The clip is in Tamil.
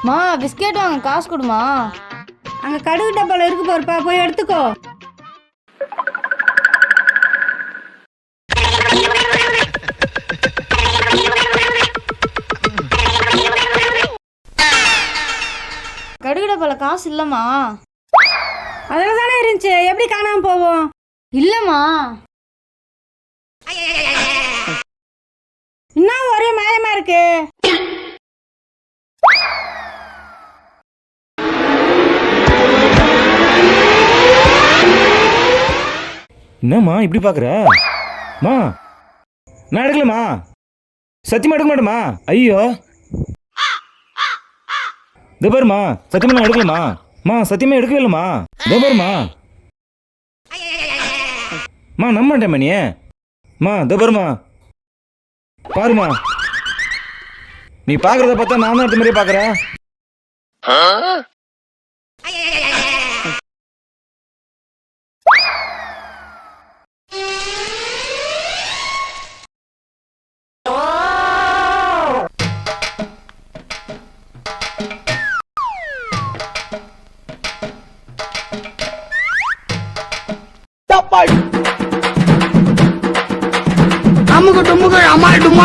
மா பிஸ்கெட் வாங்க காசு கொடுமா. அங்க கடுகு டப்பால இருக்கு பாருப்பா, போய் எடுத்துக்கோ. கடுகு டப்பால காசு இல்லம்மா. அதுல தானே இருந்துச்சு, எப்படி காணாம போவோம்? இல்லம்மா. இன்னும் ஒரே மாயமா இருக்கு. என்னம்மா இப்படி பாக்குற? மா நான் எடுக்கலம்மா, சத்தியமா எடுக்க மாட்டேம்மா. ஐயோ பாருமா, சத்தியமா நான் எடுக்கலம்மா. மா சத்தியமா எடுக்கவே இல்லைம்மா. பாருமா மா, நம்ப மாட்டேம்மா நீ. மா பாருமா, பாருமா, நீ பாக்குறத பார்த்தா நான் தான் அடுத்த மாதிரியே பாக்குறேன். அமுக்கு டுமுக்கு அமால் டுமால்.